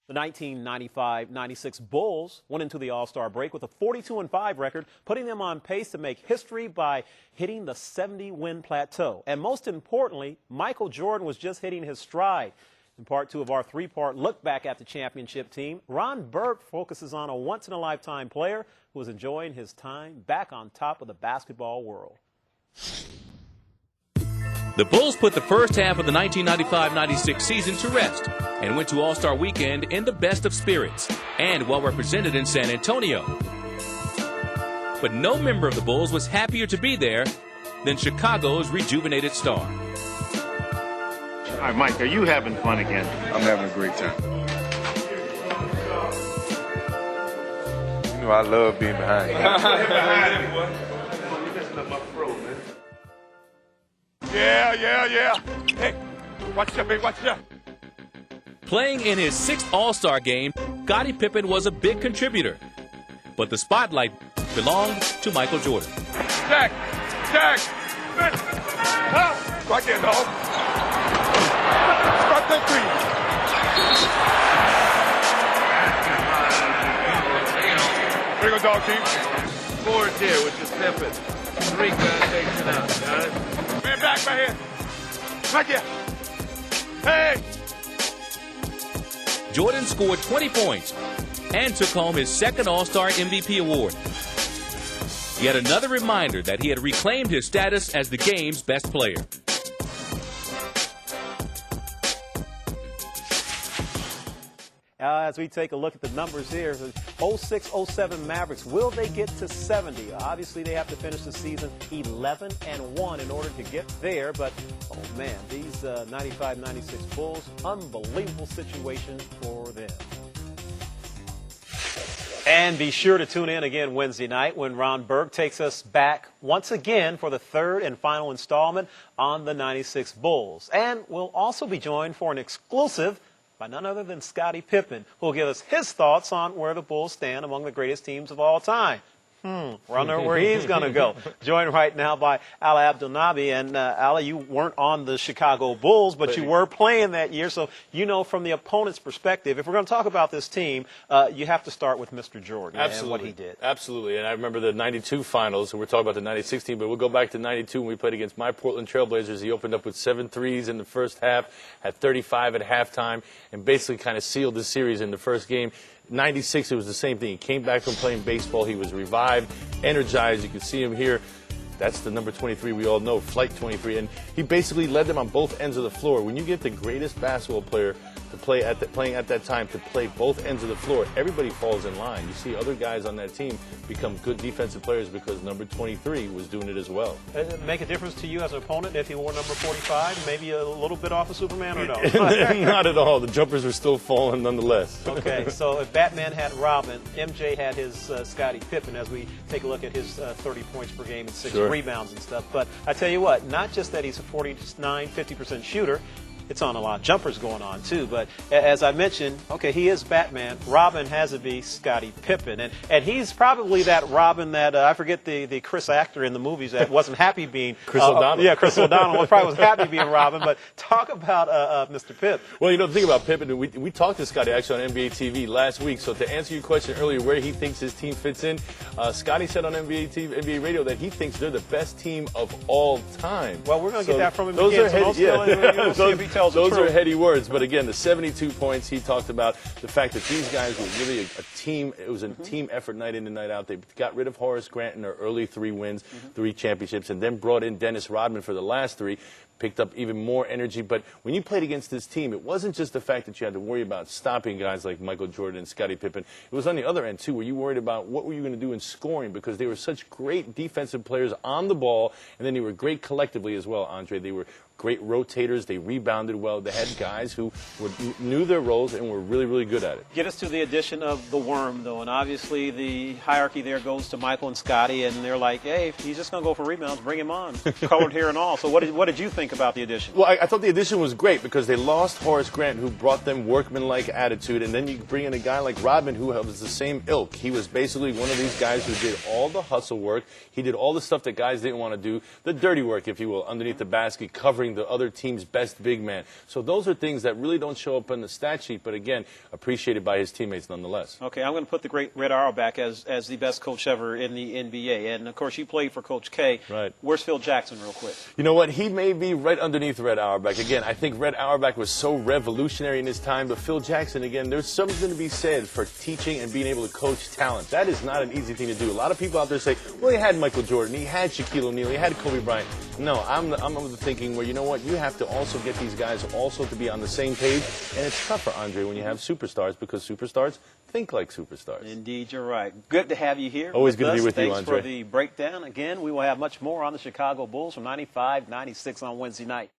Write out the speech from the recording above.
The 1995-96 Bulls went into the All-Star break with a 42-5 record, putting them on pace to make history by hitting the 70-win plateau. And most importantly, Michael Jordan was just hitting his stride. In part two of our three-part look back at the championship team, Ron Burke focuses on a once-in-a-lifetime player who is enjoying his time back on top of the basketball world. The Bulls put the first half of the 1995-96 season to rest and went to All-Star Weekend in the best of spirits and well represented in San Antonio. But no member of the Bulls was happier to be there than Chicago's rejuvenated star. All right, Mike, are you having fun again? I'm having a great time. You know, I love being behind you. Yeah. Hey, watch that, baby, watch that. Playing in his sixth All-Star game, Scottie Pippen was a big contributor. But the spotlight belonged to Michael Jordan. Jack! Right there, dog. Start that three. There you go, dog team. Fourth here, which is Pippen. Three guys taking out. Got it? Man, back right here. Right here. Hey! Jordan scored 20 points and took home his second All-Star MVP award. Yet another reminder that he had reclaimed his status as the game's best player. As we take a look at the numbers here, the 06-07 Mavericks, will they get to 70? Obviously, they have to finish the season 11-1 in order to get there. But, oh man, these 95-96 Bulls, unbelievable situation for them. And be sure to tune in again Wednesday night when Ron Burke takes us back once again for the third and final installment on the 96 Bulls. And we'll also be joined for an exclusive by none other than Scottie Pippen, who will give us his thoughts on where the Bulls stand among the greatest teams of all time. Wonder where he's going to go. Joined right now by Ala Abdelnaby. And Ala, you weren't on the Chicago Bulls, but you were playing that year. So you know from the opponent's perspective, if we're going to talk about this team, you have to start with Mr. Jordan and what he did. Absolutely. And I remember the 92 finals, and we're talking about the 96 team, but we'll go back to 92 when we played against my Portland Trailblazers. He opened up with 7 threes in the first half, had 35 at halftime, and basically kind of sealed the series in the first game. 96, it was the same thing. He came back from playing baseball. He was revived, energized. You can see him here. That's the number 23 we all know, Flight 23. And he basically led them on both ends of the floor. When you get the greatest basketball player to play playing at that time to play both ends of the floor, everybody falls in line. You see other guys on that team become good defensive players because number 23 was doing it as well. Does it make a difference to you as an opponent if he wore number 45, maybe a little bit off of Superman or no? Not at all. The jumpers are still falling nonetheless. Okay, so if Batman had Robin, MJ had his Scottie Pippen as we take a look at his 30 points per game and 6 rebounds and stuff. But I tell you what, not just that he's a 49-50% shooter, it's on a lot of jumpers going on, too. But as I mentioned, okay, he is Batman. Robin has to be Scottie Pippen. And he's probably that Robin that, I forget the Chris actor in the movies that wasn't happy being. Chris O'Donnell. Yeah, Chris O'Donnell probably was happy being Robin. But talk about Mr. Pip. Well, you know, the thing about Pippen, we talked to Scottie actually on NBA TV last week. So to answer your question earlier, where he thinks his team fits in, Scottie said on NBA radio that he thinks they're the best team of all time. Well, we're going to get that from him those again. Are See if he tells the truth. Those are heady words, but again, the 72 points, he talked about the fact that these guys were really a team. It was a team effort night in and night out. They got rid of Horace Grant in their early 3 wins, 3 championships, and then brought in Dennis Rodman for the last 3. Picked up even more energy. But when you played against this team, it wasn't just the fact that you had to worry about stopping guys like Michael Jordan and Scottie Pippen. It was on the other end, too, where you worried about what were you going to do in scoring because they were such great defensive players on the ball, and then they were great collectively as well, Andre. They were great rotators. They rebounded well. They had guys who knew their roles and were really, really good at it. Get us to the addition of the Worm, though, and obviously the hierarchy there goes to Michael and Scottie, and they're like, hey, if he's just going to go for rebounds, bring him on, colored hair and all. So what did you think about the addition? Well, I thought the addition was great because they lost Horace Grant, who brought them workmanlike attitude, and then you bring in a guy like Rodman, who was the same ilk. He was basically one of these guys who did all the hustle work. He did all the stuff that guys didn't want to do, the dirty work, if you will, underneath the basket, covering guarding the other team's best big man. So those are things that really don't show up on the stat sheet, but again, appreciated by his teammates nonetheless. Okay, I'm going to put the great Red Auerbach as the best coach ever in the NBA. And, of course, you played for Coach K. Right. Where's Phil Jackson, real quick? You know what? He may be right underneath Red Auerbach. Again, I think Red Auerbach was so revolutionary in his time, but Phil Jackson, again, there's something to be said for teaching and being able to coach talent. That is not an easy thing to do. A lot of people out there say, well, he had Michael Jordan, he had Shaquille O'Neal, he had Kobe Bryant. No, I'm of the thinking where, you know what, you have to also get these guys also to be on the same page, and it's tougher, Andre, when you have superstars, because superstars think like superstars. Indeed, you're right. Good to have you here. Always good to be with you, Thanks Andre. for the breakdown. Again, we will have much more on the Chicago Bulls from 95-96 on Wednesday night.